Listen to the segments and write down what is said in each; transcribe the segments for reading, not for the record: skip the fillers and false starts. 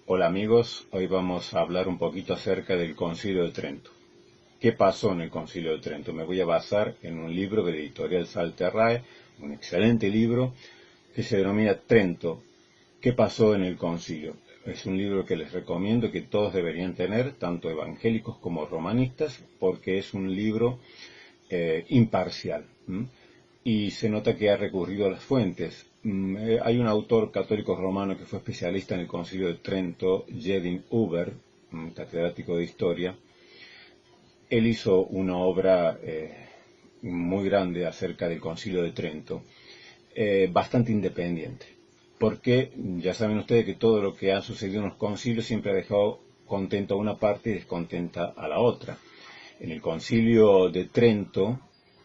Hola amigos, hoy vamos a hablar un poquito acerca del Concilio de Trento. ¿Qué pasó en el Concilio de Trento? Me voy a basar en un libro de la editorial Salterrae, un excelente libro que se denomina Trento. ¿Qué pasó en el Concilio? Es un libro que les recomiendo que todos deberían tener, tanto evangélicos como romanistas, porque es un libro imparcial. Y se nota que ha recurrido a las fuentes. Hay un autor católico romano que fue especialista en el Concilio de Trento, Jedin Huber, un catedrático de historia. Él hizo una obra muy grande acerca del Concilio de Trento, bastante independiente, porque ya saben ustedes que todo lo que ha sucedido en los concilios siempre ha dejado contenta a una parte y descontenta a la otra. En el Concilio de Trento,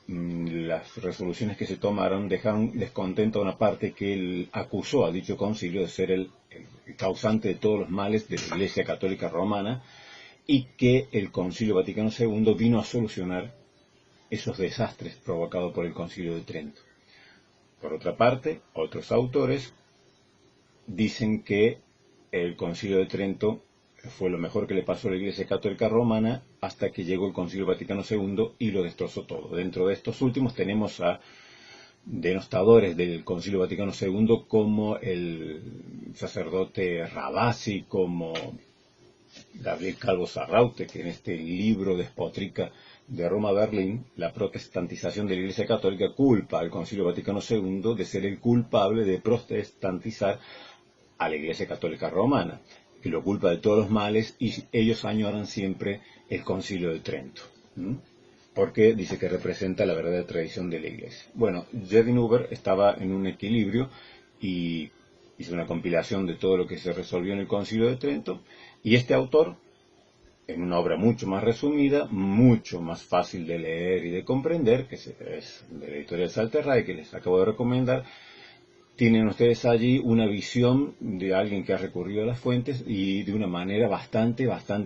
las resoluciones que se tomaron dejaron descontento a una parte que él acusó a dicho concilio de ser el causante de todos los males de la Iglesia Católica Romana y que el Concilio Vaticano II vino a solucionar esos desastres provocados por el Concilio de Trento. Por otra parte, otros autores dicen que el Concilio de Trento fue lo mejor que le pasó a la Iglesia Católica Romana hasta que llegó el Concilio Vaticano II y lo destrozó todo. Dentro de estos últimos tenemos a denostadores del Concilio Vaticano II como el sacerdote Rabasi, como Gabriel Calvo Sarraute, que en este libro despotrica de Roma a Berlín, la protestantización de la Iglesia Católica, culpa al Concilio Vaticano II de ser el culpable de protestantizar a la Iglesia Católica Romana, que lo culpa de todos los males, y ellos añoran siempre el Concilio de Trento, porque dice que representa la verdadera tradición de la Iglesia. Bueno, Jedin Huber estaba en un equilibrio y hizo una compilación de todo lo que se resolvió en el Concilio de Trento, y este autor, en una obra mucho más resumida, mucho más fácil de leer y de comprender, que es de la editorial Salterrae, que les acabo de recomendar, tienen ustedes allí una visión de alguien que ha recurrido a las fuentes y de una manera bastante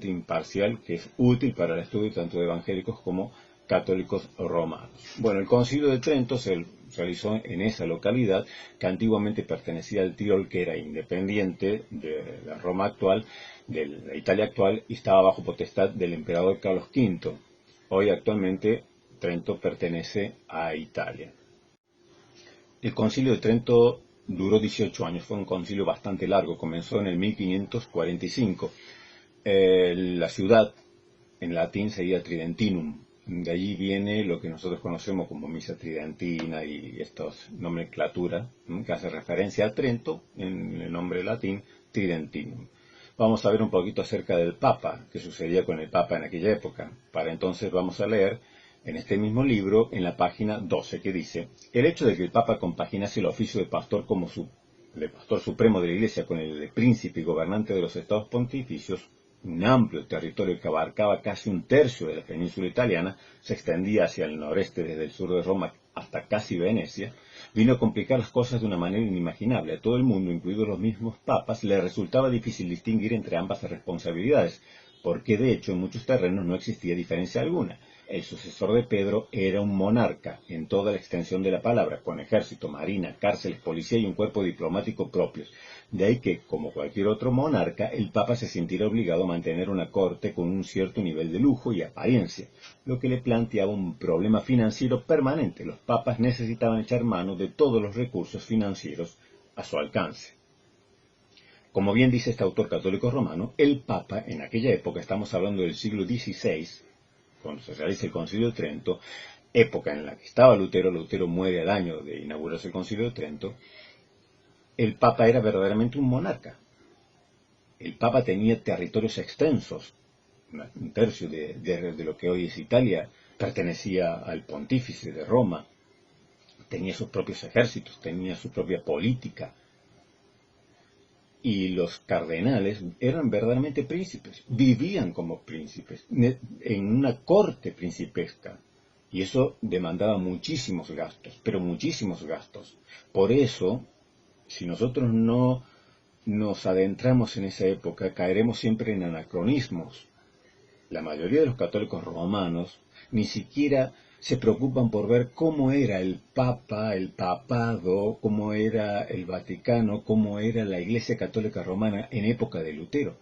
imparcial, que es útil para el estudio tanto de evangélicos como católicos romanos. Bueno, el Concilio de Trento se realizó en esa localidad que antiguamente pertenecía al Tirol, que era independiente de la Roma actual, de la Italia actual, y estaba bajo potestad del emperador Carlos V. Hoy actualmente Trento pertenece a Italia. El Concilio de Trento duró 18 años, fue un concilio bastante largo, comenzó en el 1545. La ciudad en latín sería Tridentinum, de allí viene lo que nosotros conocemos como Misa Tridentina y estas nomenclaturas que hace referencia a Trento en el nombre latín Tridentinum. Vamos a ver un poquito acerca del Papa, qué sucedía con el Papa en aquella época. Para entonces vamos a leer en este mismo libro, en la página 12, que dice: el hecho de que el Papa compaginase el oficio de pastor de pastor supremo de la Iglesia con el de príncipe y gobernante de los estados pontificios, un amplio territorio que abarcaba casi un tercio de la península italiana, se extendía hacia el noreste desde el sur de Roma hasta casi Venecia, vino a complicar las cosas de una manera inimaginable. A todo el mundo, incluidos los mismos papas, le resultaba difícil distinguir entre ambas responsabilidades, porque de hecho en muchos terrenos no existía diferencia alguna. El sucesor de Pedro era un monarca en toda la extensión de la palabra, con ejército, marina, cárceles, policía y un cuerpo diplomático propios. De ahí que, como cualquier otro monarca, el Papa se sintiera obligado a mantener una corte con un cierto nivel de lujo y apariencia, lo que le planteaba un problema financiero permanente. Los papas necesitaban echar mano de todos los recursos financieros a su alcance. Como bien dice este autor católico romano, el Papa en aquella época, estamos hablando del siglo XVI, cuando se realiza el Concilio de Trento, época en la que estaba Lutero, Lutero muere al año de inaugurarse el Concilio de Trento, el Papa era verdaderamente un monarca. El Papa tenía territorios extensos, un tercio de lo que hoy es Italia, pertenecía al pontífice de Roma, tenía sus propios ejércitos, tenía su propia política, y los cardenales eran verdaderamente príncipes, vivían como príncipes, en una corte principesca, y eso demandaba muchísimos gastos, pero muchísimos gastos. Por eso, si nosotros no nos adentramos en esa época, caeremos siempre en anacronismos. La mayoría de los católicos romanos ni siquiera se preocupan por ver cómo era el Papa, el papado, cómo era el Vaticano, cómo era la Iglesia Católica Romana en época de Lutero.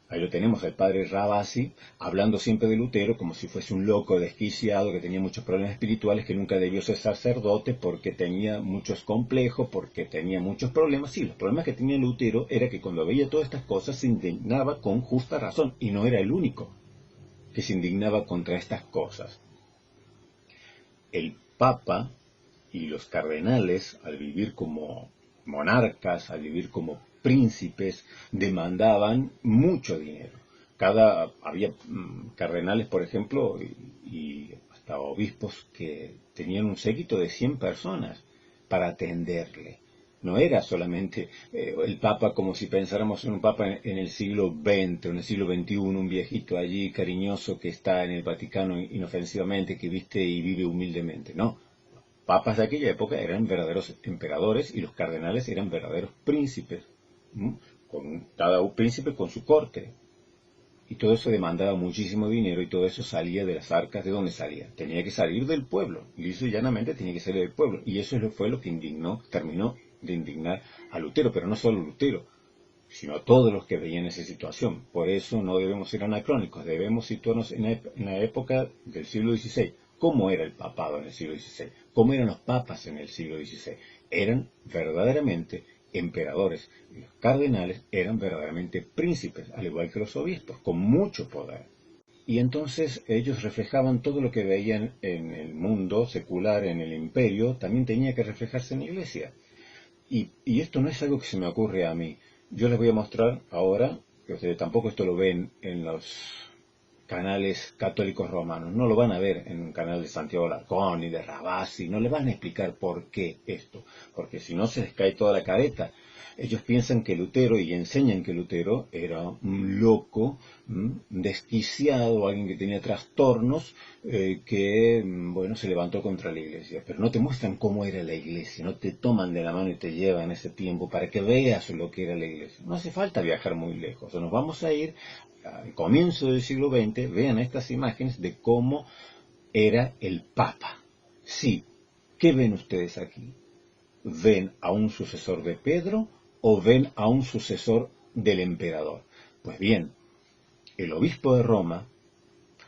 Ahí lo tenemos, el padre Ravasi, hablando siempre de Lutero como si fuese un loco desquiciado que tenía muchos problemas espirituales, que nunca debió ser sacerdote porque tenía muchos complejos, porque tenía muchos problemas. Sí, los problemas que tenía Lutero era que cuando veía todas estas cosas se indignaba con justa razón, y no era el único que se indignaba contra estas cosas. El Papa y los cardenales, al vivir como monarcas, al vivir como príncipes, demandaban mucho dinero. Había cardenales, por ejemplo, y hasta obispos que tenían un séquito de 100 personas para atenderle. No era solamente el Papa como si pensáramos en un Papa en el siglo XX o en el siglo XXI, un viejito allí cariñoso que está en el Vaticano inofensivamente, que viste y vive humildemente. No, papas de aquella época eran verdaderos emperadores y los cardenales eran verdaderos príncipes, con cada príncipe con su corte. Y todo eso demandaba muchísimo dinero y todo eso salía de las arcas. ¿De dónde salía? Tenía que salir del pueblo, liso y llanamente tenía que salir del pueblo. Y eso fue lo que terminó de indignar a Lutero, pero no solo Lutero, sino a todos los que veían esa situación. Por eso no debemos ser anacrónicos, debemos situarnos en la época del siglo XVI. ¿Cómo era el papado en el siglo XVI? ¿Cómo eran los papas en el siglo XVI? Eran verdaderamente emperadores. Los cardenales eran verdaderamente príncipes, al igual que los obispos, con mucho poder. Y entonces ellos reflejaban todo lo que veían en el mundo secular, en el imperio, también tenía que reflejarse en la iglesia. Y esto no es algo que se me ocurre a mí. Yo les voy a mostrar ahora, que ustedes tampoco esto lo ven en los canales católicos romanos, no lo van a ver en un canal de Santiago Larcón ni de Rabasi, no le van a explicar por qué esto, porque si no se les cae toda la careta. Ellos piensan que Lutero, y enseñan que Lutero era un loco, desquiciado, alguien que tenía trastornos, que, bueno, se levantó contra la iglesia. Pero no te muestran cómo era la iglesia, no te toman de la mano y te llevan ese tiempo para que veas lo que era la iglesia. No hace falta viajar muy lejos, nos vamos a ir al comienzo del siglo XX, vean estas imágenes de cómo era el Papa. Sí, ¿qué ven ustedes aquí? ¿Ven a un sucesor de Pedro o ven a un sucesor del emperador? Pues bien, el obispo de Roma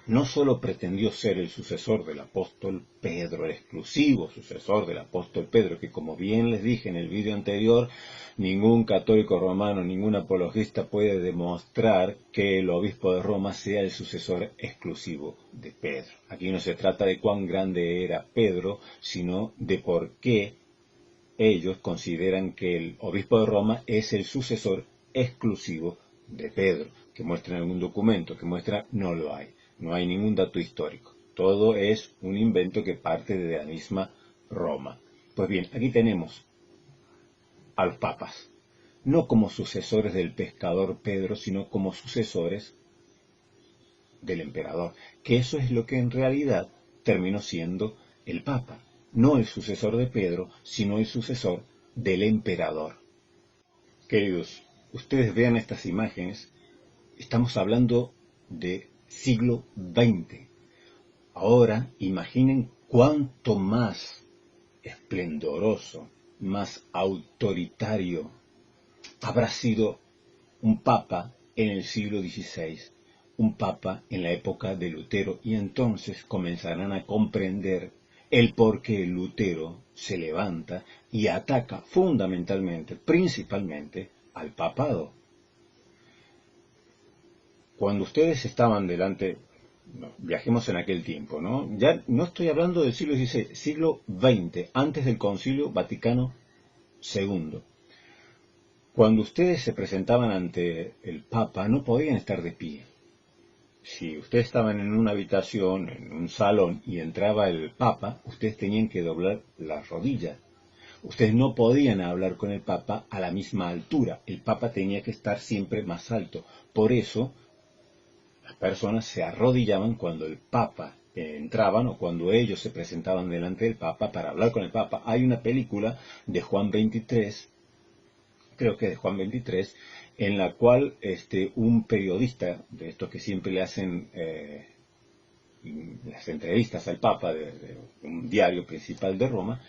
no solo pretendió ser el sucesor del apóstol Pedro, el exclusivo sucesor del apóstol Pedro, que como bien les dije en el vídeo anterior, ningún católico romano, ningún apologista puede demostrar que el obispo de Roma sea el sucesor exclusivo de Pedro. Aquí no se trata de cuán grande era Pedro, sino de por qué ellos consideran que el obispo de Roma es el sucesor exclusivo de Pedro. Que muestren algún documento, que muestra no lo hay. No hay ningún dato histórico. Todo es un invento que parte de la misma Roma. Pues bien, aquí tenemos a los papas, no como sucesores del pescador Pedro, sino como sucesores del emperador, que eso es lo que en realidad terminó siendo el papa, no el sucesor de Pedro, sino el sucesor del emperador. Queridos, ustedes vean estas imágenes, estamos hablando de siglo XX. Ahora imaginen cuánto más esplendoroso, más autoritario habrá sido un papa en el siglo XVI, un papa en la época de Lutero, y entonces comenzarán a comprender el por qué Lutero se levanta y ataca fundamentalmente, principalmente, al papado. Cuando ustedes estaban delante, no, viajemos en aquel tiempo, ¿no? Ya no estoy hablando del siglo XVI, siglo XX, antes del Concilio Vaticano II. Cuando ustedes se presentaban ante el Papa, no podían estar de pie. Si ustedes estaban en una habitación, en un salón, y entraba el Papa, ustedes tenían que doblar las rodillas. Ustedes no podían hablar con el Papa a la misma altura. El Papa tenía que estar siempre más alto. Por eso, las personas se arrodillaban cuando el Papa entraban o cuando ellos se presentaban delante del Papa para hablar con el Papa. Hay una película de Juan 23, creo que de Juan 23, en la cual un periodista, de estos que siempre le hacen las entrevistas al Papa de un diario principal de Roma,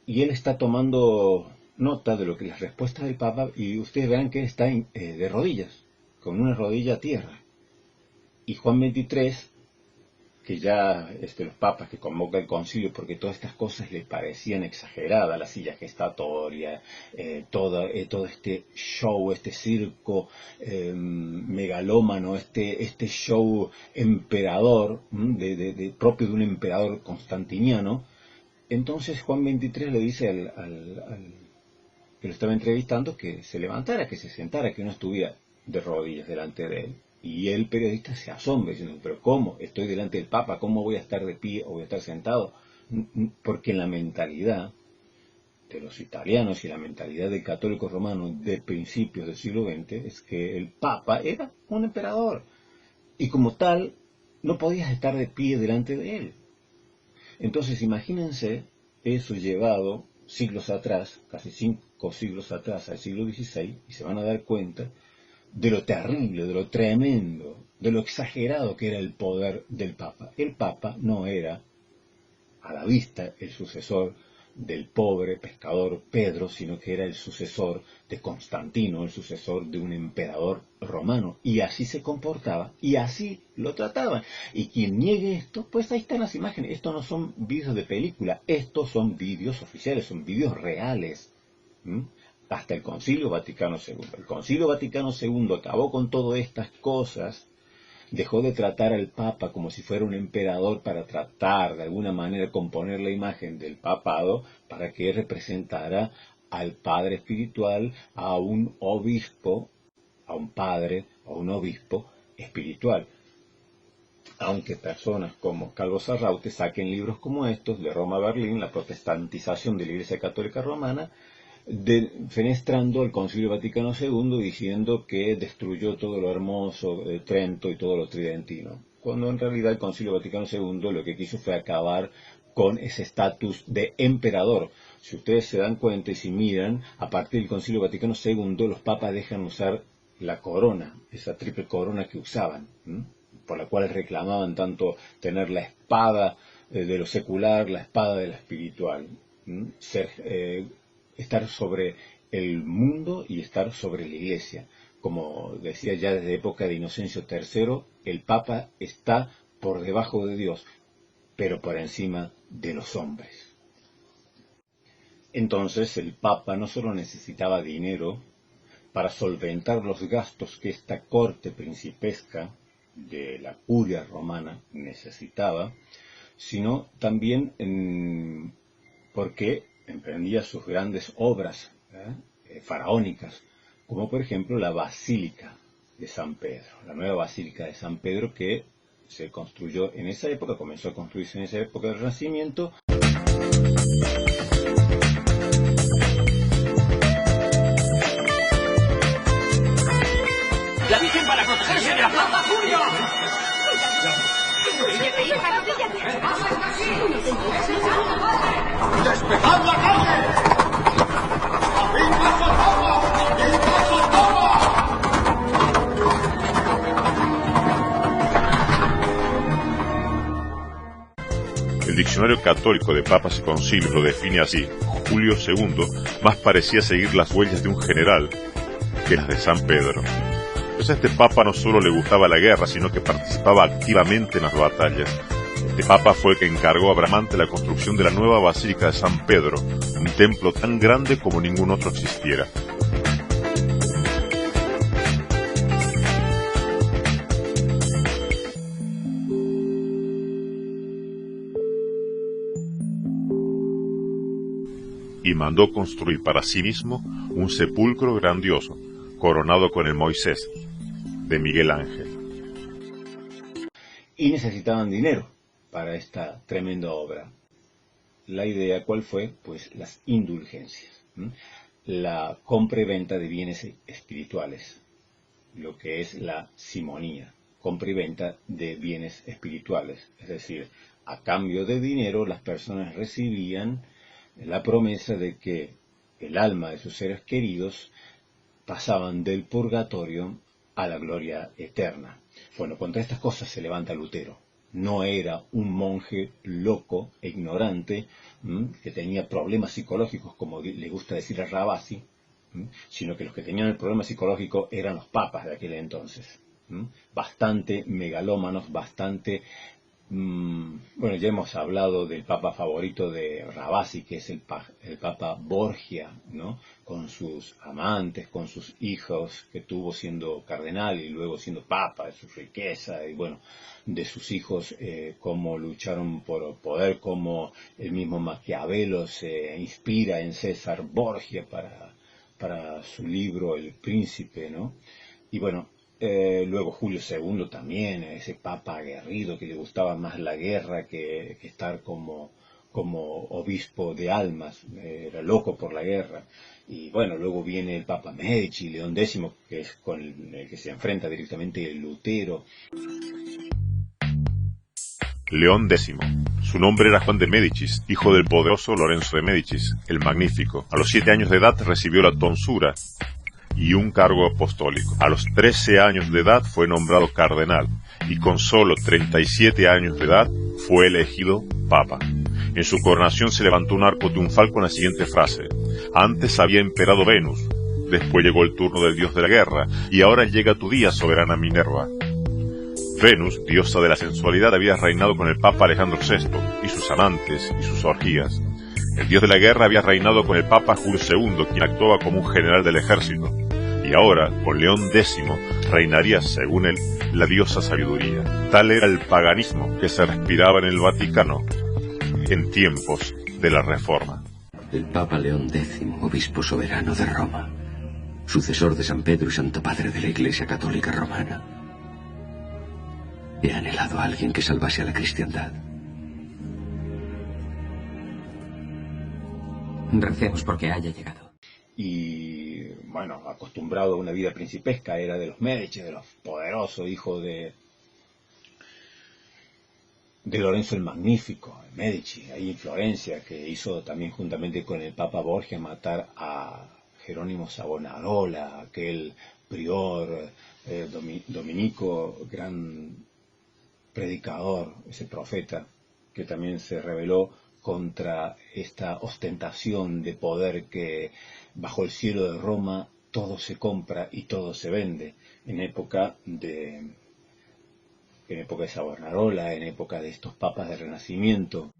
y él está tomando nota de lo que las respuestas del Papa, y ustedes verán que él está de rodillas, con una rodilla a tierra. Y Juan XXIII, que ya los papas que convoca el concilio, porque todas estas cosas le parecían exageradas, la silla gestatoria, todo este show, este circo megalómano, este show emperador, propio de un emperador constantiniano. Entonces Juan XXIII le dice al que lo estaba entrevistando que se levantara, que se sentara, que no estuviera de rodillas delante de él. Y el periodista se asombra diciendo, pero ¿cómo? Estoy delante del Papa, ¿cómo voy a estar de pie o voy a estar sentado? Porque en la mentalidad de los italianos y la mentalidad del católico romano de principios del siglo XX es que el Papa era un emperador. Y como tal, no podías estar de pie delante de él. Entonces imagínense eso llevado siglos atrás, casi 5 siglos atrás, al siglo XVI, y se van a dar cuenta de lo terrible, de lo tremendo, de lo exagerado que era el poder del Papa. El Papa no era, a la vista, el sucesor del pobre pescador Pedro, sino que era el sucesor de Constantino, el sucesor de un emperador romano. Y así se comportaba, y así lo trataban. Y quien niegue esto, pues ahí están las imágenes. Estos no son vídeos de película, estos son vídeos oficiales, son vídeos reales. Hasta el Concilio Vaticano II. El Concilio Vaticano II acabó con todas estas cosas, dejó de tratar al Papa como si fuera un emperador para tratar de alguna manera componer la imagen del papado para que representara al padre espiritual, a un obispo, a un padre, a un obispo espiritual. Aunque personas como Calvo Sarraute saquen libros como estos, de Roma a Berlín, la protestantización de la Iglesia Católica Romana, fenestrando al Concilio Vaticano II diciendo que destruyó todo lo hermoso de Trento y todo lo tridentino, cuando en realidad el Concilio Vaticano II lo que quiso fue acabar con ese estatus de emperador. Si ustedes se dan cuenta y si miran, a partir del Concilio Vaticano II los papas dejan usar la corona, esa triple corona que usaban, por la cual reclamaban tanto tener la espada de lo secular, la espada de lo espiritual, estar sobre el mundo y estar sobre la Iglesia. Como decía ya desde época de Inocencio III, el Papa está por debajo de Dios, pero por encima de los hombres. Entonces el Papa no solo necesitaba dinero para solventar los gastos que esta corte principesca de la curia romana necesitaba, sino también porque emprendía sus grandes obras faraónicas, como por ejemplo la Basílica de San Pedro, la nueva Basílica de San Pedro que se construyó en esa época, comenzó a construirse en esa época del Renacimiento. ¡La Virgen para protegerse de la Plaza Julio! ¡Despejad la calle! ¡Abrid paso al Papa! ¡Abrid paso al Papa! El diccionario católico de papas y concilios lo define así: Julio II más parecía seguir las huellas de un general que las de San Pedro. Pues a este papa no solo le gustaba la guerra, sino que participaba activamente en las batallas. Este papa fue el que encargó a Bramante la construcción de la nueva Basílica de San Pedro, un templo tan grande como ningún otro existiera. Y mandó construir para sí mismo un sepulcro grandioso, coronado con el Moisés, de Miguel Ángel. Y necesitaban dinero para esta tremenda obra. La idea, ¿cuál fue? Pues las indulgencias, la compra y venta de bienes espirituales, lo que es la simonía, compra y venta de bienes espirituales, es decir, a cambio de dinero las personas recibían la promesa de que el alma de sus seres queridos pasaban del purgatorio a la gloria eterna. Bueno, contra estas cosas se levanta Lutero. No era un monje loco e ignorante, que tenía problemas psicológicos, como le gusta decir a Ravasi, sino que los que tenían el problema psicológico eran los papas de aquel entonces. Bastante megalómanos, bastante... bueno, ya hemos hablado del papa favorito de Ravasi, que es el papa Borgia, ¿no? Con sus amantes, con sus hijos que tuvo siendo cardenal y luego siendo papa, de su riqueza y bueno, de sus hijos, cómo lucharon por poder, cómo el mismo Maquiavelo se inspira en César Borgia para su libro El Príncipe, ¿no? Y bueno, luego Julio II también, ese papa aguerrido que le gustaba más la guerra que estar como obispo de almas, era loco por la guerra. Y bueno, luego viene el papa Medici, León X, que es con el que se enfrenta directamente Lutero. León X. Su nombre era Juan de Médicis, hijo del poderoso Lorenzo de Médicis, el Magnífico. A los 7 años de edad recibió la tonsura y un cargo apostólico. A los 13 años de edad fue nombrado cardenal y con solo 37 años de edad fue elegido papa. En su coronación se levantó un arco triunfal con la siguiente frase: antes había imperado Venus, después llegó el turno del dios de la guerra, y ahora llega tu día, soberana Minerva. Venus, diosa de la sensualidad, había reinado con el papa Alejandro VI y sus amantes y sus orgías. El dios de la guerra había reinado con el papa Julio II, quien actuaba como un general del ejército. Y ahora, con León X, reinaría, según él, la diosa sabiduría. Tal era el paganismo que se respiraba en el Vaticano en tiempos de la Reforma. El Papa León X, obispo soberano de Roma, sucesor de San Pedro y Santo Padre de la Iglesia Católica Romana. He anhelado a alguien que salvase a la cristiandad. Recemos porque haya llegado. Y bueno, acostumbrado a una vida principesca, era de los Medici, de los poderosos, hijo de Lorenzo el Magnífico, Medici, ahí en Florencia, que hizo también juntamente con el Papa Borgia matar a Jerónimo Savonarola, aquel prior dominico, gran predicador, ese profeta, que también se rebeló contra esta ostentación de poder que bajo el cielo de Roma todo se compra y todo se vende, en época de Savonarola, en época de estos papas del Renacimiento.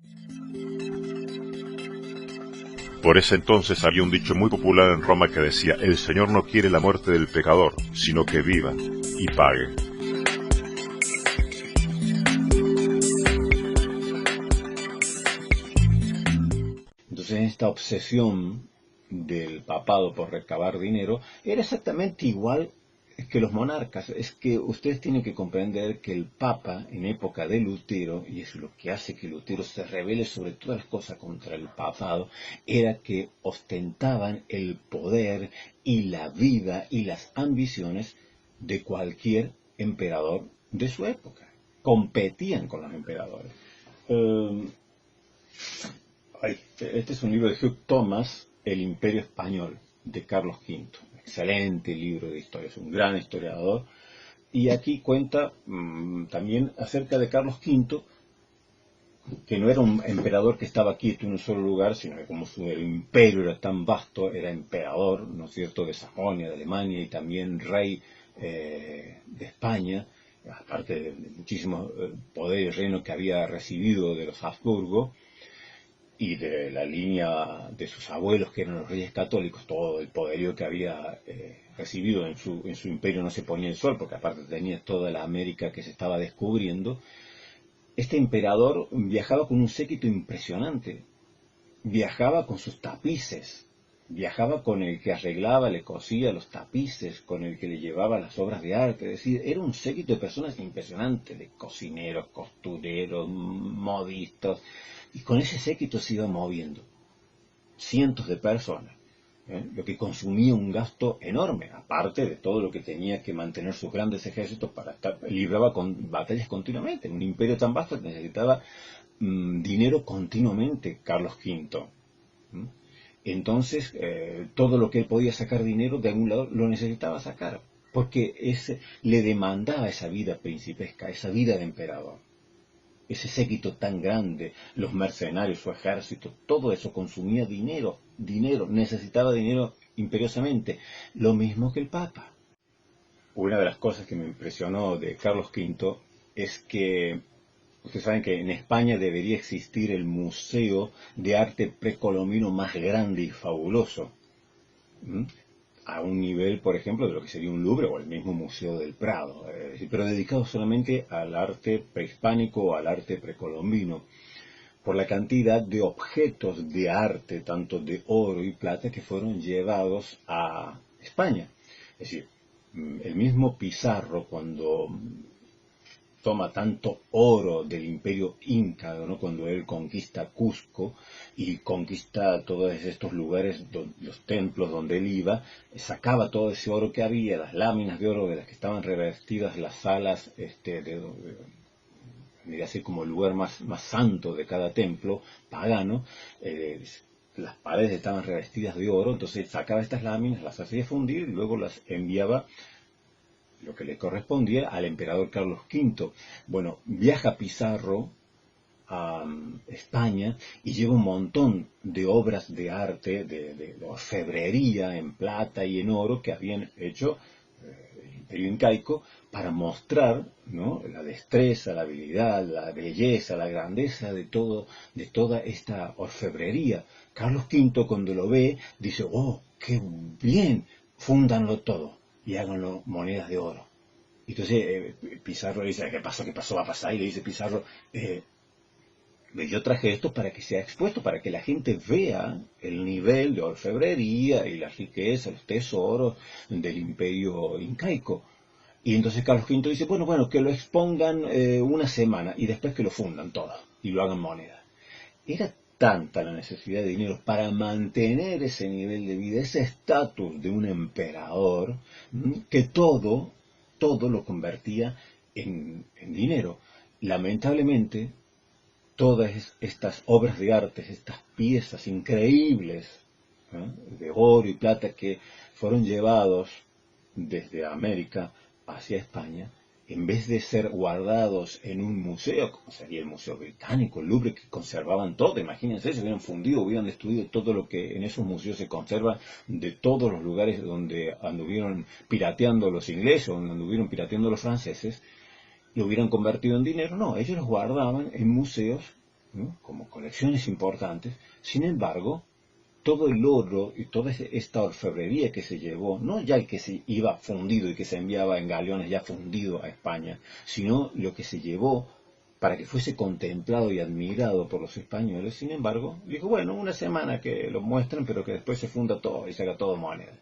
Por ese entonces había un dicho muy popular en Roma que decía: el Señor no quiere la muerte del pecador, sino que viva y pague. Entonces esta obsesión del papado por recabar dinero era exactamente igual que los monarcas. Es que ustedes tienen que comprender que el Papa en época de Lutero, y es lo que hace que Lutero se rebele sobre todas las cosas contra el papado, era que ostentaban el poder y la vida y las ambiciones de cualquier emperador de su época. Competían con los emperadores. Este es un libro de Hugh Thomas, El Imperio Español, de Carlos V. Excelente libro de historia, es un gran historiador. Y aquí cuenta también acerca de Carlos V, que no era un emperador que estaba quieto en un solo lugar, sino que como su imperio era tan vasto, era emperador, ¿no es cierto?, de Sajonia, de Alemania, y también rey de España, aparte de muchísimos poder y reino que había recibido de los Habsburgo, y de la línea de sus abuelos, que eran los reyes católicos. Todo el poderío que había recibido en su imperio no se ponía el sol, porque aparte tenía toda la América que se estaba descubriendo. Este emperador viajaba con un séquito impresionante, viajaba con sus tapices, viajaba con el que arreglaba, le cosía los tapices, con el que le llevaba las obras de arte. Es decir, era un séquito de personas impresionantes, de cocineros, costureros, modistas, y con ese séquito se iba moviendo cientos de personas, lo que consumía un gasto enorme, aparte de todo lo que tenía que mantener sus grandes ejércitos para estar, libraba con batallas continuamente. Un imperio tan vasto que necesitaba dinero continuamente, Carlos V. Entonces, todo lo que él podía sacar dinero de algún lado lo necesitaba sacar, porque le demandaba esa vida principesca, esa vida de emperador. ese séquito tan grande, los mercenarios, su ejército, todo eso consumía dinero, necesitaba dinero imperiosamente, lo mismo que el Papa. Una de las cosas que me impresionó de Carlos V es que ustedes saben que en España debería existir el museo de arte precolombino más grande y fabuloso, a un nivel, por ejemplo, de lo que sería un Louvre o el mismo Museo del Prado, pero dedicado solamente al arte prehispánico o al arte precolombino, por la cantidad de objetos de arte, tanto de oro y plata, que fueron llevados a España. Es decir, el mismo Pizarro, cuando toma tanto oro del imperio inca, ¿no? Cuando él conquista Cusco y conquista todos estos lugares, los templos donde él iba, sacaba todo ese oro que había, las láminas de oro de las que estaban revestidas las salas, así como el lugar más santo de cada templo pagano, las paredes estaban revestidas de oro, entonces sacaba estas láminas, las hacía fundir y luego las enviaba, lo que le correspondía, al emperador Carlos V. Bueno, viaja Pizarro a España y lleva un montón de obras de arte, de orfebrería en plata y en oro que habían hecho el imperio incaico para mostrar, ¿no?, la destreza, la habilidad, la belleza, la grandeza de toda esta orfebrería. Carlos V, cuando lo ve, dice: ¡oh, qué bien! Fúndanlo todo y háganlo monedas de oro. Entonces Pizarro le dice: ¿qué pasó? ¿Qué pasó? ¿Va a pasar? Y le dice Pizarro: yo traje esto para que sea expuesto, para que la gente vea el nivel de orfebrería y la riqueza, los tesoros del imperio incaico. Y entonces Carlos V dice: bueno, que lo expongan una semana y después que lo fundan todo y lo hagan moneda. Era tanta la necesidad de dinero para mantener ese nivel de vida, ese estatus de un emperador, que todo lo convertía en dinero. Lamentablemente, todas estas obras de arte, estas piezas increíbles, de oro y plata que fueron llevados desde América hacia España, en vez de ser guardados en un museo, como sería el Museo Británico, el Louvre, que conservaban todo, imagínense, se hubieran fundido, hubieran destruido todo lo que en esos museos se conserva de todos los lugares donde anduvieron pirateando los ingleses, donde anduvieron pirateando los franceses, lo hubieran convertido en dinero. No, ellos los guardaban en museos, ¿no?, como colecciones importantes. Sin embargo, todo el oro y toda esta orfebrería que se llevó, no ya el que se iba fundido y que se enviaba en galeones ya fundido a España, sino lo que se llevó para que fuese contemplado y admirado por los españoles. Sin embargo, dijo: bueno, una semana que lo muestren, pero que después se funda todo y se haga todo moneda.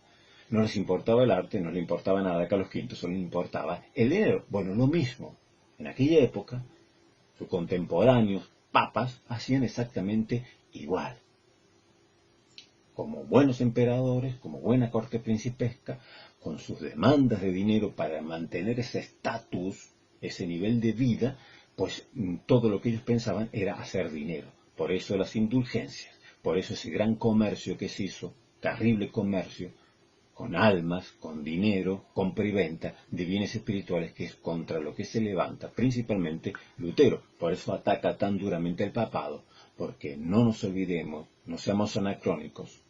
No les importaba el arte, no les importaba nada a Carlos V, solo les importaba el dinero. Bueno, lo mismo. En aquella época, sus contemporáneos, papas, hacían exactamente igual. Como buenos emperadores, como buena corte principesca, con sus demandas de dinero para mantener ese estatus, ese nivel de vida, pues todo lo que ellos pensaban era hacer dinero. Por eso las indulgencias, por eso ese gran comercio que se hizo, terrible comercio, con almas, con dinero, compra y venta de bienes espirituales, que es contra lo que se levanta principalmente Lutero. Por eso ataca tan duramente al papado, porque no nos olvidemos, no seamos anacrónicos,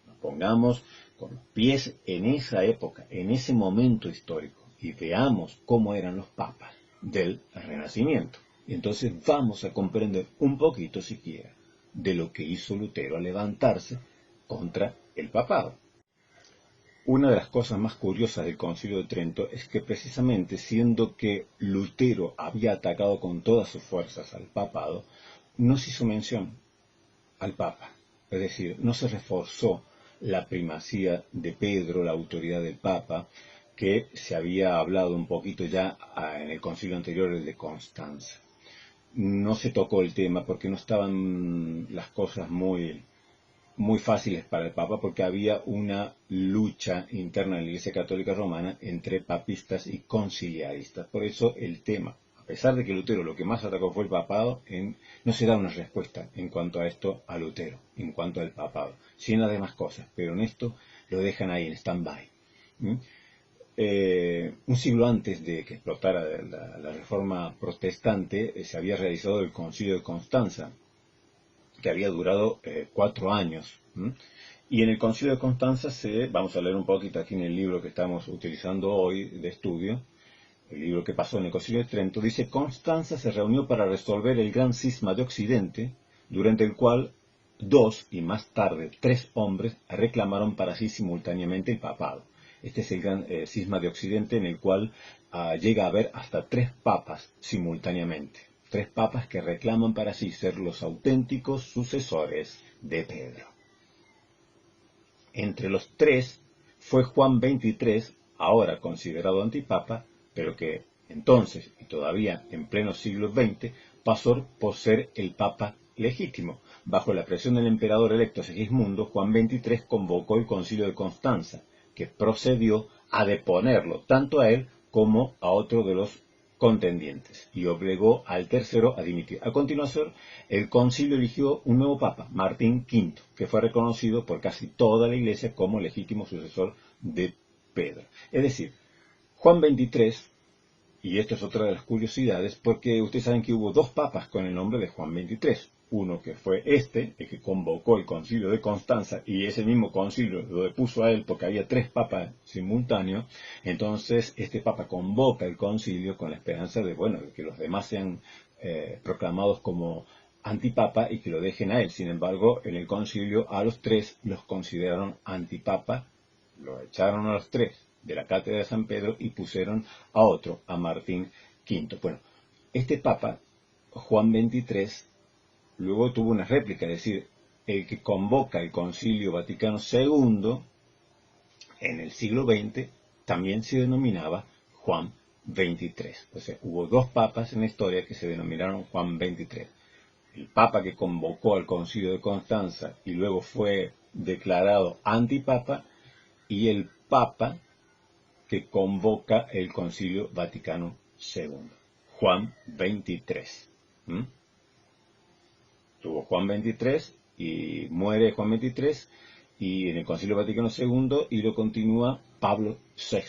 nos pongamos con los pies en esa época, en ese momento histórico, y veamos cómo eran los papas del Renacimiento. Y entonces vamos a comprender un poquito siquiera de lo que hizo Lutero al levantarse contra el papado. Una de las cosas más curiosas del Concilio de Trento es que, precisamente siendo que Lutero había atacado con todas sus fuerzas al papado, no se hizo mención al papa. Es decir, no se reforzó la primacía de Pedro, la autoridad del papa, que se había hablado un poquito ya en el concilio anterior, el de Constanza. No se tocó el tema porque no estaban las cosas muy fáciles para el Papa, porque había una lucha interna en la Iglesia Católica Romana entre papistas y conciliaristas. Por eso el tema, a pesar de que Lutero lo que más atacó fue el papado, no se da una respuesta en cuanto a esto a Lutero, en cuanto al papado, sin las demás cosas, pero en esto lo dejan ahí en stand-by. un siglo antes de que explotara la Reforma Protestante, se había realizado el Concilio de Constanza, que había durado 4 años. Y en el Concilio de Constanza vamos a leer un poquito aquí en el libro que estamos utilizando hoy de estudio, el libro que pasó en el Concilio de Trento, dice: Constanza se reunió para resolver el gran cisma de Occidente, durante el cual 2 y más tarde 3 hombres reclamaron para sí simultáneamente el papado. Este es el gran cisma de Occidente, en el cual llega a haber hasta 3 papas simultáneamente. 3 papas que reclaman para sí ser los auténticos sucesores de Pedro. Entre los 3 fue Juan XXIII, ahora considerado antipapa, pero que entonces, y todavía en pleno siglo XX, pasó por ser el papa legítimo. Bajo la presión del emperador electo Segismundo, Juan XXIII convocó el Concilio de Constanza, que procedió a deponerlo tanto a él como a otro de los contendientes, y obligó al tercero a dimitir. A continuación, el concilio eligió un nuevo papa, Martín V, que fue reconocido por casi toda la Iglesia como legítimo sucesor de Pedro. Es decir, Juan XXIII, y esto es otra de las curiosidades, porque ustedes saben que hubo 2 papas con el nombre de Juan XXIII. Uno que fue el que convocó el Concilio de Constanza, y ese mismo concilio lo depuso a él porque había 3 papas simultáneos. Entonces este papa convoca el concilio con la esperanza de que los demás sean proclamados como antipapa y que lo dejen a él. Sin embargo, en el concilio a los 3 los consideraron antipapa, lo echaron a los 3 de la cátedra de San Pedro y pusieron a otro, a Martín V. Bueno, este papa, Juan XXIII, luego tuvo una réplica, es decir, el que convoca el Concilio Vaticano II en el siglo XX también se denominaba Juan XXIII. O sea, hubo 2 papas en la historia que se denominaron Juan XXIII. El papa que convocó al Concilio de Constanza y luego fue declarado antipapa, y el papa que convoca el Concilio Vaticano II, Juan XXIII. Tuvo Juan XXIII y muere Juan XXIII, y en el Concilio Vaticano II, y lo continúa Pablo VI.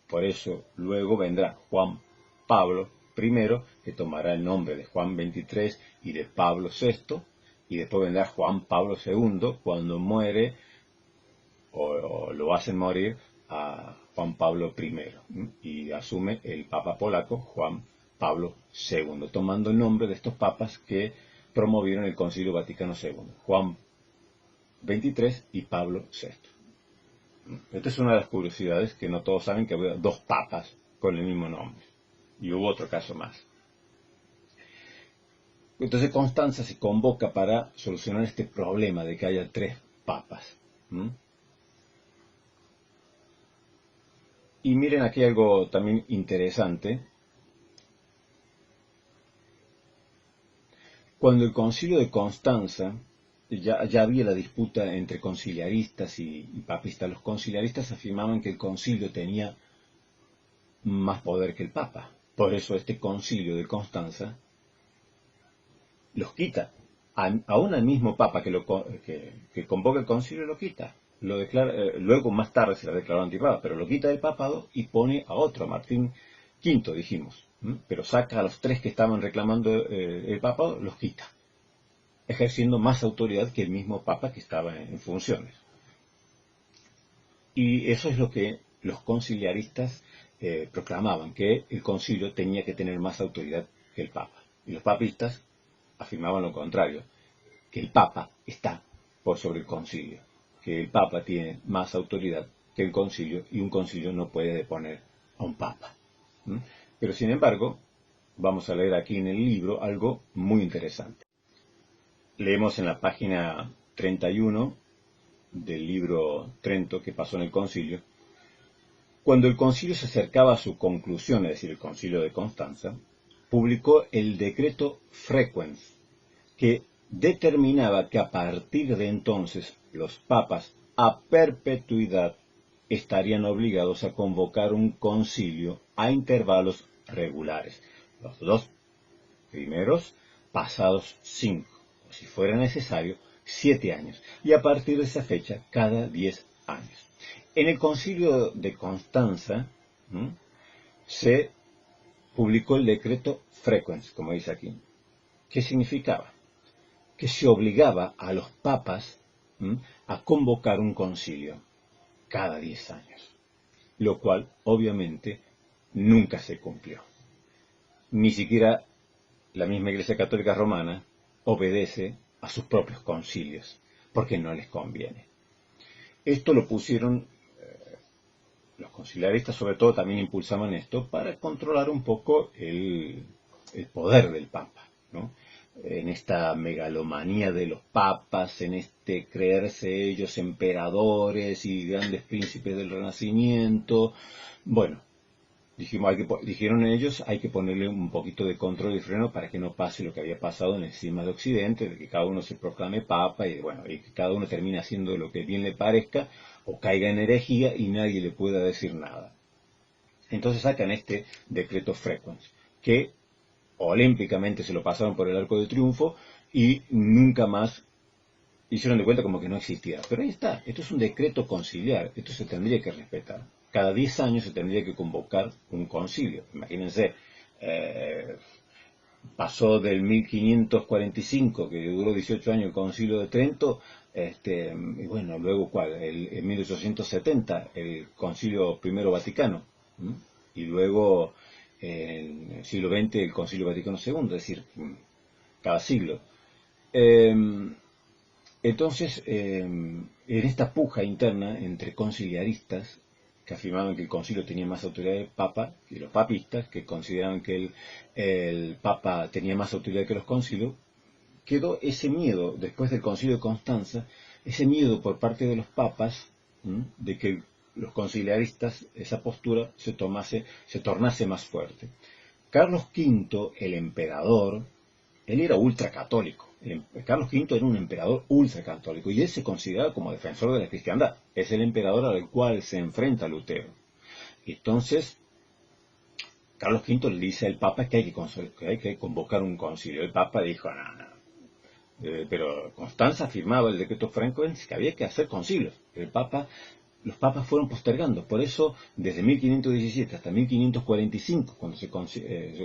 Por eso luego vendrá Juan Pablo I, que tomará el nombre de Juan XXIII y de Pablo VI, y después vendrá Juan Pablo II cuando muere o lo hacen morir a Juan Pablo I, y asume el Papa polaco Juan Pablo II, tomando el nombre de estos papas que promovieron el Concilio Vaticano II, Juan XXIII y Pablo VI. Esta es una de las curiosidades, que no todos saben que había 2 papas con el mismo nombre, y hubo otro caso más. Entonces Constanza se convoca para solucionar este problema de que haya 3 papas. Y miren aquí algo también interesante. Cuando el Concilio de Constanza, ya había la disputa entre conciliaristas y papistas. Los conciliaristas afirmaban que el concilio tenía más poder que el papa. Por eso este Concilio de Constanza los quita. Aún al mismo papa que convoca el concilio lo quita. Lo declara, luego más tarde se la declaró antipapa, pero lo quita del papado y pone a otro, a Martín V, dijimos. Pero saca a los 3 que estaban reclamando el papado, los quita, ejerciendo más autoridad que el mismo papa que estaba en funciones. Y eso es lo que los conciliaristas proclamaban, que el concilio tenía que tener más autoridad que el papa. Y los papistas afirmaban lo contrario, que el papa está por sobre el concilio, que el papa tiene más autoridad que el concilio, y un concilio no puede deponer a un papa. Pero sin embargo, vamos a leer aquí en el libro algo muy interesante. Leemos en la página 31 del libro Trento, que pasó en el concilio. Cuando el concilio se acercaba a su conclusión, es decir, el concilio de Constanza, publicó el decreto Frequens, que determinaba que a partir de entonces los papas a perpetuidad estarían obligados a convocar un concilio a intervalos regulares, los 2 primeros pasados 5, o si fuera necesario 7 años, y a partir de esa fecha cada 10 años. En el Concilio de Constanza se publicó el decreto Frequens, como dice aquí. ¿Qué significaba? Que se obligaba a los papas a convocar un concilio cada 10 años, lo cual obviamente nunca se cumplió. Ni siquiera la misma Iglesia Católica Romana obedece a sus propios concilios, porque no les conviene. Esto lo pusieron, los conciliaristas sobre todo también impulsaban esto para controlar un poco el poder del Papa, ¿no? En esta megalomanía de los papas, en este creerse ellos emperadores y grandes príncipes del Renacimiento. Bueno, dijeron ellos, hay que ponerle un poquito de control y freno para que no pase lo que había pasado en el cisma de Occidente, de que cada uno se proclame papa y bueno, y que cada uno termine haciendo lo que bien le parezca o caiga en herejía y nadie le pueda decir nada. Entonces sacan este decreto Frequens, que olímpicamente se lo pasaron por el arco del triunfo y nunca más hicieron de cuenta como que no existía. Pero ahí está, esto es un decreto conciliar, esto se tendría que respetar. Cada 10 años se tendría que convocar un concilio. Imagínense, pasó del 1545, que duró 18 años el concilio de Trento, y bueno, luego ¿cuál? En 1870, el concilio I Vaticano, y luego en el siglo XX el concilio Vaticano II, es decir, cada siglo. Entonces, en esta puja interna entre conciliaristas, que afirmaban que el concilio tenía más autoridad que el Papa, y los papistas, que consideraban que el Papa tenía más autoridad que los concilios, quedó ese miedo, después del concilio de Constanza, ese miedo por parte de los papas, de que los conciliaristas, esa postura se tornase más fuerte. Carlos V, el emperador, él era ultracatólico. Carlos V era un emperador ultracatólico y él se consideraba como defensor de la cristiandad. Es el emperador al cual se enfrenta Lutero. Entonces, Carlos V le dice al Papa que hay que convocar un concilio. El Papa dijo, no. Pero Constanza afirmaba el decreto Frequens que había que hacer concilios. Los papas fueron postergando. Por eso, desde 1517 hasta 1545, cuando se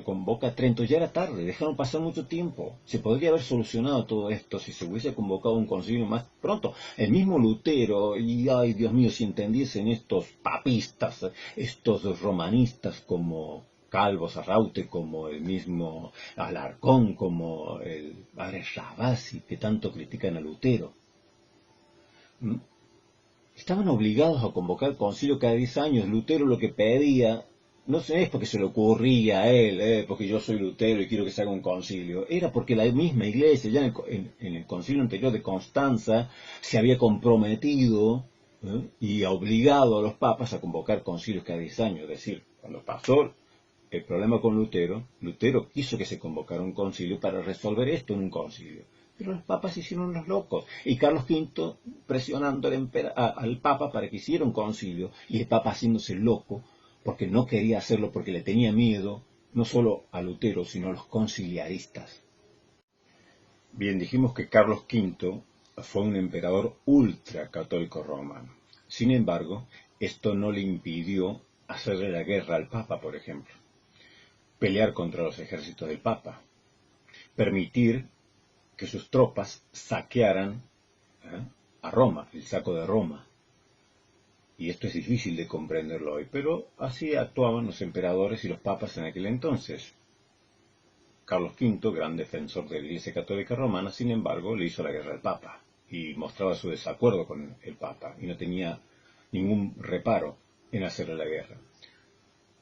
convoca a Trento, ya era tarde, dejaron pasar mucho tiempo. Se podría haber solucionado todo esto si se hubiese convocado un concilio más pronto. El mismo Lutero, y ay Dios mío, si entendiesen estos papistas, estos romanistas como Calvo Sarraute, como el mismo Alarcón, como el padre Ravasi, que tanto critican a Lutero. Estaban obligados a convocar concilio cada 10 años. Lutero lo que pedía, no es porque se le ocurría a él, porque yo soy Lutero y quiero que se haga un concilio. Era porque la misma iglesia, ya en el concilio anterior de Constanza, se había comprometido y obligado a los papas a convocar concilios cada 10 años. Es decir, cuando pasó el problema con Lutero quiso que se convocara un concilio para resolver esto en un concilio. Pero los papas se hicieron los locos. Y Carlos V presionando al Papa para que hiciera un concilio. Y el Papa haciéndose loco porque no quería hacerlo, porque le tenía miedo, no solo a Lutero, sino a los conciliaristas. Bien, dijimos que Carlos V fue un emperador ultracatólico romano. Sin embargo, esto no le impidió hacerle la guerra al Papa, por ejemplo. Pelear contra los ejércitos del Papa. Permitir que sus tropas saquearan a Roma, el saco de Roma. Y esto es difícil de comprenderlo hoy, pero así actuaban los emperadores y los papas en aquel entonces. Carlos V, gran defensor de la Iglesia Católica Romana, sin embargo, le hizo la guerra al Papa y mostraba su desacuerdo con el Papa y no tenía ningún reparo en hacerle la guerra.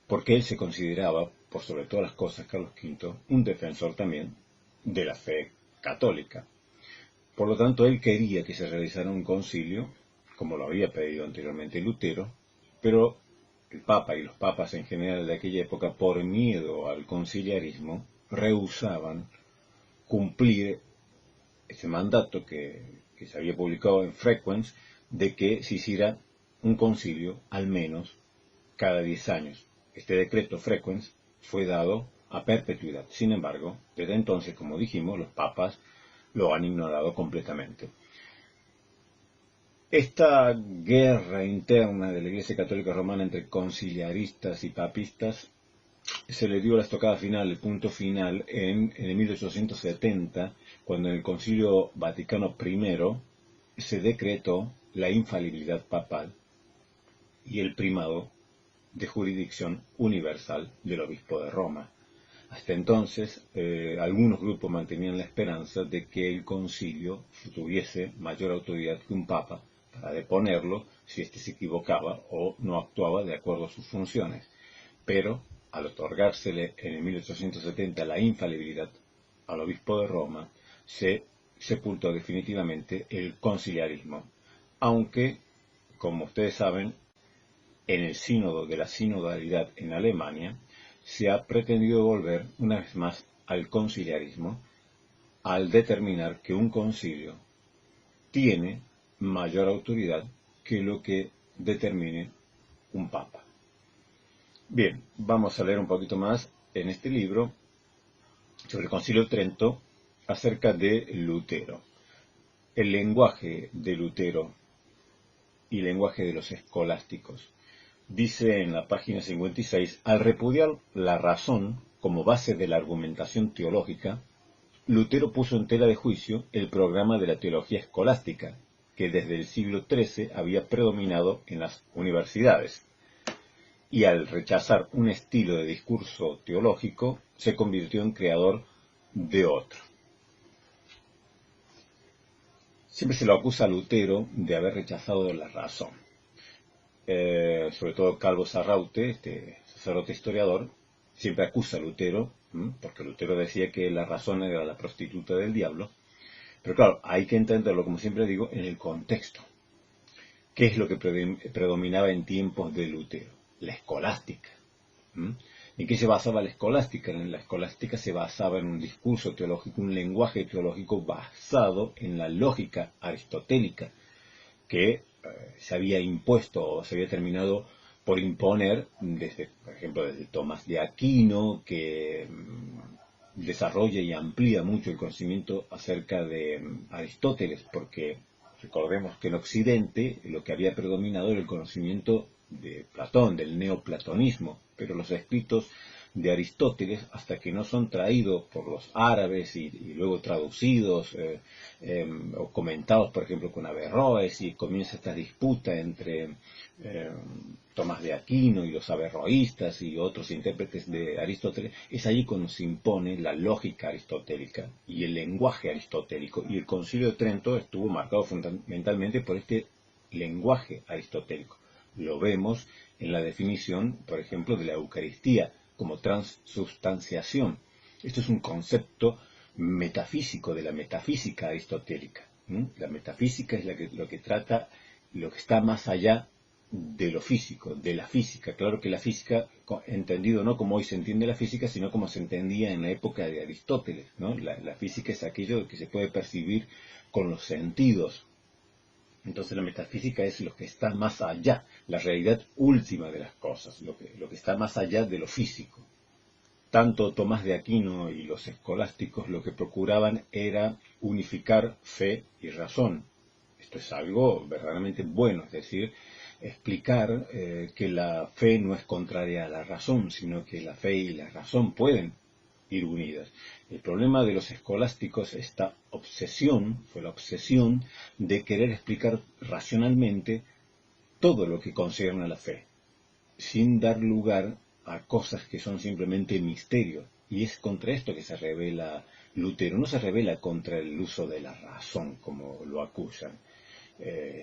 Porque él se consideraba, por sobre todas las cosas, Carlos V, un defensor también de la fe católica. Por lo tanto, él quería que se realizara un concilio, como lo había pedido anteriormente Lutero, pero el Papa y los papas en general de aquella época, por miedo al conciliarismo, rehusaban cumplir ese mandato que se había publicado en Frequens, de que se hiciera un concilio al menos cada 10 años. Este decreto Frequens fue dado a perpetuidad. Sin embargo, desde entonces, como dijimos, los papas lo han ignorado completamente. Esta guerra interna de la Iglesia Católica Romana entre conciliaristas y papistas se le dio la estocada final, el punto final, en el 1870, cuando en el Concilio Vaticano I se decretó la infalibilidad papal y el primado de jurisdicción universal del obispo de Roma. Hasta entonces, algunos grupos mantenían la esperanza de que el concilio tuviese mayor autoridad que un papa para deponerlo si éste se equivocaba o no actuaba de acuerdo a sus funciones. Pero, al otorgársele en el 1870 la infalibilidad al obispo de Roma, se sepultó definitivamente el conciliarismo. Aunque, como ustedes saben, en el sínodo de la sinodalidad en Alemania, se ha pretendido volver una vez más al conciliarismo al determinar que un concilio tiene mayor autoridad que lo que determine un papa. Bien, vamos a leer un poquito más en este libro sobre el Concilio de Trento acerca de Lutero. El lenguaje de Lutero y el lenguaje de los escolásticos. Dice en la página 56, al repudiar la razón como base de la argumentación teológica, Lutero puso en tela de juicio el programa de la teología escolástica, que desde el siglo XIII había predominado en las universidades. Y al rechazar un estilo de discurso teológico, se convirtió en creador de otro. Siempre se lo acusa a Lutero de haber rechazado la razón. Sobre todo Calvo Sarraute, este sacerdote historiador, siempre acusa a Lutero, porque Lutero decía que la razón era la prostituta del diablo. Pero claro, hay que entenderlo, como siempre digo, en el contexto. ¿Qué es lo que predominaba en tiempos de Lutero? La escolástica. ¿En qué se basaba la escolástica? En la escolástica se basaba en un discurso teológico, un lenguaje teológico basado en la lógica aristotélica, que se había impuesto o se había terminado por imponer, desde, por ejemplo, desde Tomás de Aquino, que desarrolla y amplía mucho el conocimiento acerca de Aristóteles, porque recordemos que en Occidente lo que había predominado era el conocimiento de Platón, del neoplatonismo, pero los escritos de Aristóteles, hasta que no son traídos por los árabes y luego traducidos o comentados, por ejemplo, con Averroes, y comienza esta disputa entre Tomás de Aquino y los averroístas y otros intérpretes de Aristóteles, es allí cuando se impone la lógica aristotélica y el lenguaje aristotélico, y el Concilio de Trento estuvo marcado fundamentalmente por este lenguaje aristotélico. Lo vemos en la definición, por ejemplo, de la Eucaristía como transubstanciación. Esto es un concepto metafísico de la metafísica aristotélica. La metafísica es lo que trata lo que está más allá de lo físico, de la física. Claro que la física, entendido no como hoy se entiende la física, sino como se entendía en la época de Aristóteles, ¿no? La física es aquello que se puede percibir con los sentidos. Entonces la metafísica es lo que está más allá, la realidad última de las cosas, lo que está más allá de lo físico. Tanto Tomás de Aquino y los escolásticos lo que procuraban era unificar fe y razón. Esto es algo verdaderamente bueno, es decir, explicar que la fe no es contraria a la razón, sino que la fe y la razón pueden ir unidas. El problema de los escolásticos, esta obsesión, fue la obsesión de querer explicar racionalmente todo lo que concierne a la fe, sin dar lugar a cosas que son simplemente misterios. Y es contra esto que se revela Lutero. No se revela contra el uso de la razón, como lo acusan,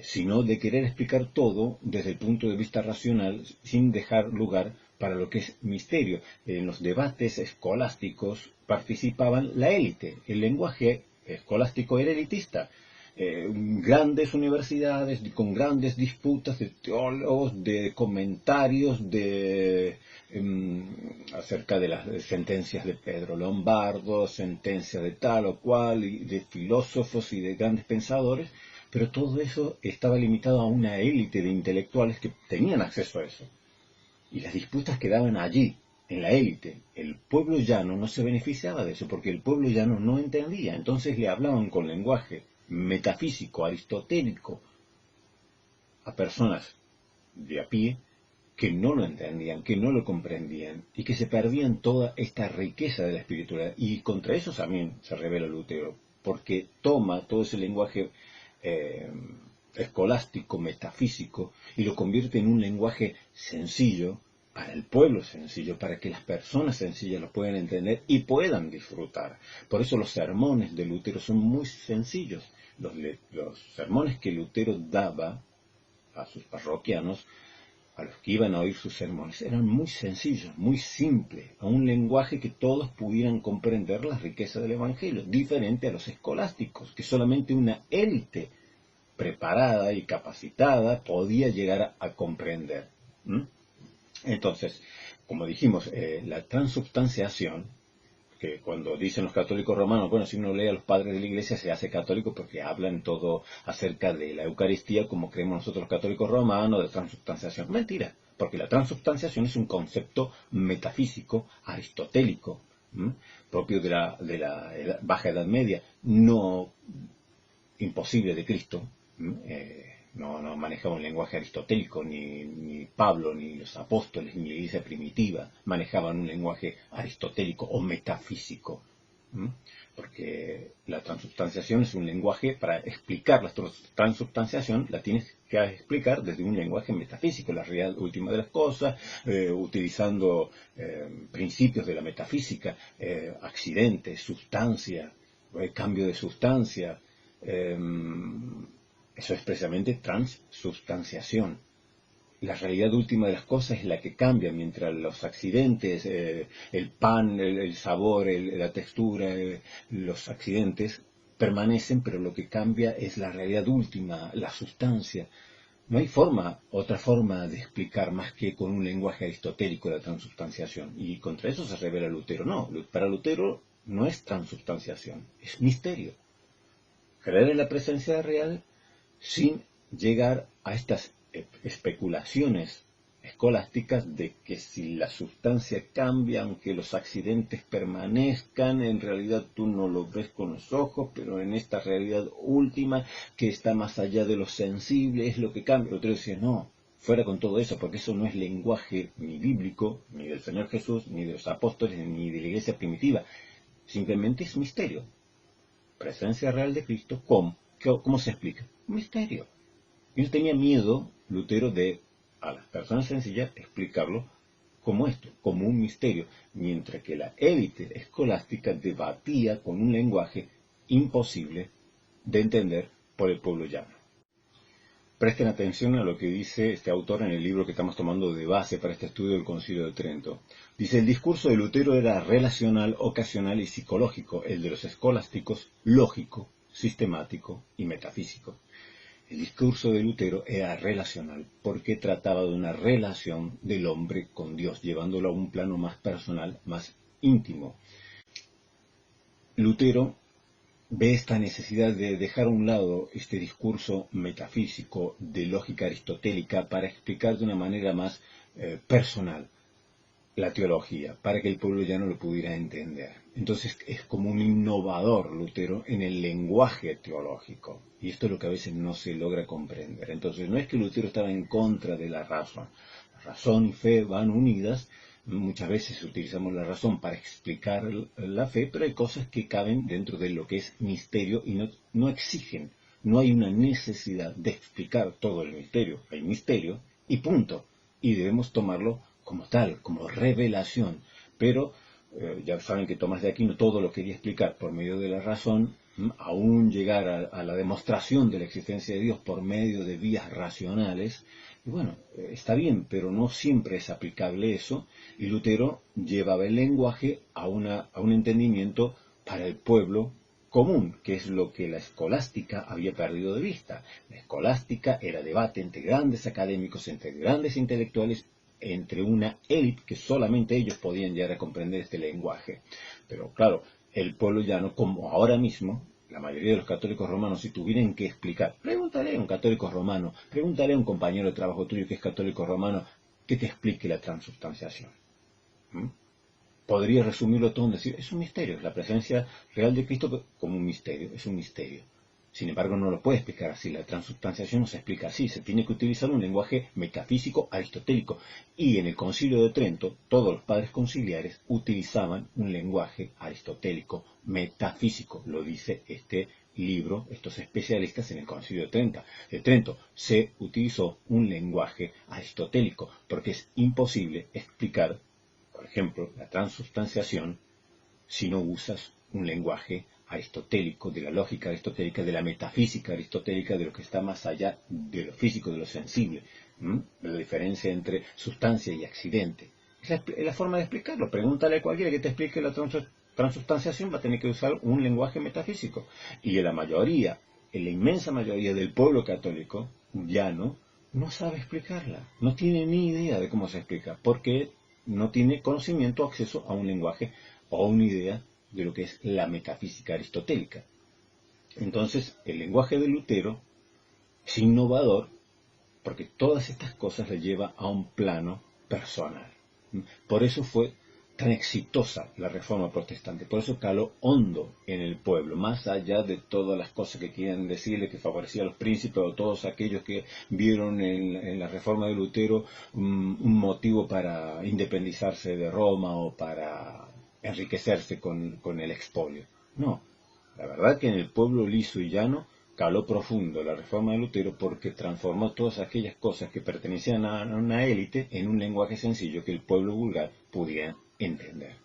sino de querer explicar todo desde el punto de vista racional, sin dejar lugar para lo que es misterio. En los debates escolásticos participaban la élite. El lenguaje escolástico era elitista. Grandes universidades con grandes disputas de teólogos, de comentarios acerca de las sentencias de Pedro Lombardo, sentencias de tal o cual, y de filósofos y de grandes pensadores, pero todo eso estaba limitado a una élite de intelectuales que tenían acceso a eso. Y las disputas quedaban allí, en la élite. El pueblo llano no se beneficiaba de eso, porque el pueblo llano no entendía. Entonces le hablaban con lenguaje metafísico, aristotélico, a personas de a pie que no lo entendían, que no lo comprendían y que se perdían toda esta riqueza de la espiritualidad. Y contra eso también se revela Lutero, porque toma todo ese lenguaje escolástico, metafísico, y lo convierte en un lenguaje sencillo, para el pueblo sencillo, para que las personas sencillas lo puedan entender y puedan disfrutar. Por eso los sermones de Lutero son muy sencillos. Los sermones que Lutero daba a sus parroquianos, a los que iban a oír sus sermones, eran muy sencillos, muy simples, a un lenguaje que todos pudieran comprender la riqueza del Evangelio, diferente a los escolásticos, que solamente una élite preparada y capacitada podía llegar a comprender. Entonces, como dijimos, la transubstanciación, que cuando dicen los católicos romanos, bueno, si uno lee a los padres de la Iglesia se hace católico porque hablan todo acerca de la Eucaristía como creemos nosotros los católicos romanos, de transubstanciación. Mentira, porque la transubstanciación es un concepto metafísico, aristotélico, propio de la Baja Edad Media, no imposible de Cristo. No manejaba un lenguaje aristotélico, ni Pablo, ni los apóstoles, ni la iglesia primitiva manejaban un lenguaje aristotélico o metafísico. Porque la transubstanciación es un lenguaje, para explicar la transubstanciación la tienes que explicar desde un lenguaje metafísico, la realidad última de las cosas, utilizando principios de la metafísica, accidentes, sustancia, cambio de sustancia. Eso es precisamente transubstanciación. La realidad última de las cosas es la que cambia, mientras los accidentes, el pan, el sabor, la textura, los accidentes permanecen, pero lo que cambia es la realidad última, la sustancia. No hay otra forma de explicar más que con un lenguaje aristotélico la transubstanciación. Y contra eso se revela Lutero. No, para Lutero no es transubstanciación, es misterio. Creer en la presencia real sin llegar a estas especulaciones escolásticas de que si la sustancia cambia, aunque los accidentes permanezcan, en realidad tú no lo ves con los ojos, pero en esta realidad última que está más allá de lo sensible es lo que cambia. Lutero decía, no, fuera con todo eso, porque eso no es lenguaje ni bíblico, ni del Señor Jesús, ni de los apóstoles, ni de la iglesia primitiva. Simplemente es misterio. Presencia real de Cristo, ¿cómo se explica? Un misterio. Y no tenía miedo, Lutero, de a las personas sencillas explicarlo como esto, como un misterio, mientras que la élite escolástica debatía con un lenguaje imposible de entender por el pueblo llano. Presten atención a lo que dice este autor en el libro que estamos tomando de base para este estudio del Concilio de Trento. Dice, el discurso de Lutero era relacional, ocasional y psicológico, el de los escolásticos lógico, sistemático y metafísico. El discurso de Lutero era relacional porque trataba de una relación del hombre con Dios, llevándolo a un plano más personal, más íntimo. Lutero ve esta necesidad de dejar a un lado este discurso metafísico de lógica aristotélica para explicar de una manera más personal la teología, para que el pueblo ya no lo pudiera entender. Entonces es como un innovador Lutero en el lenguaje teológico, y esto es lo que a veces no se logra comprender. Entonces no es que Lutero estaba en contra de la razón. La razón y fe van unidas. Muchas veces utilizamos la razón para explicar la fe, pero hay cosas que caben dentro de lo que es misterio y no exigen. No hay una necesidad de explicar todo el misterio. Hay misterio y punto. Y debemos tomarlo como tal, como revelación. Pero ya saben que Tomás de Aquino todo lo quería explicar por medio de la razón, aún llegar a la demostración de la existencia de Dios por medio de vías racionales. Y bueno, está bien, pero no siempre es aplicable eso, y Lutero llevaba el lenguaje a un entendimiento para el pueblo común, que es lo que la escolástica había perdido de vista. La escolástica era debate entre grandes académicos, entre grandes intelectuales, entre una élite que solamente ellos podían llegar a comprender este lenguaje. Pero claro, el pueblo llano, como ahora mismo, la mayoría de los católicos romanos, si tuvieran que explicar, pregúntale a un católico romano, pregúntale a un compañero de trabajo tuyo que es católico romano, que te explique la transubstanciación. Podría resumirlo todo en decir, es un misterio, la presencia real de Cristo como un misterio, es un misterio. Sin embargo, no lo puede explicar así. La transubstanciación no se explica así. Se tiene que utilizar un lenguaje metafísico aristotélico. Y en el Concilio de Trento, todos los padres conciliares utilizaban un lenguaje aristotélico metafísico. Lo dice este libro, estos especialistas en el Concilio de Trento. Se utilizó un lenguaje aristotélico porque es imposible explicar, por ejemplo, la transubstanciación si no usas un lenguaje aristotélico, de la lógica aristotélica, de la metafísica aristotélica, de lo que está más allá de lo físico, de lo sensible, la diferencia entre sustancia y accidente. Es la forma de explicarlo. Pregúntale a cualquiera que te explique la transubstanciación, va a tener que usar un lenguaje metafísico. Y en la inmensa mayoría del pueblo católico llano, no sabe explicarla, no tiene ni idea de cómo se explica, porque no tiene conocimiento o acceso a un lenguaje o a una idea de lo que es la metafísica aristotélica. Entonces, el lenguaje de Lutero es innovador porque todas estas cosas le lleva a un plano personal. Por eso fue tan exitosa la Reforma Protestante, por eso caló hondo en el pueblo, más allá de todas las cosas que quieran decirle que favorecía a los príncipes o todos aquellos que vieron en la Reforma de Lutero un motivo para independizarse de Roma o para enriquecerse con el expolio. No, la verdad que en el pueblo liso y llano caló profundo la Reforma de Lutero porque transformó todas aquellas cosas que pertenecían a una élite en un lenguaje sencillo que el pueblo vulgar pudiera entender.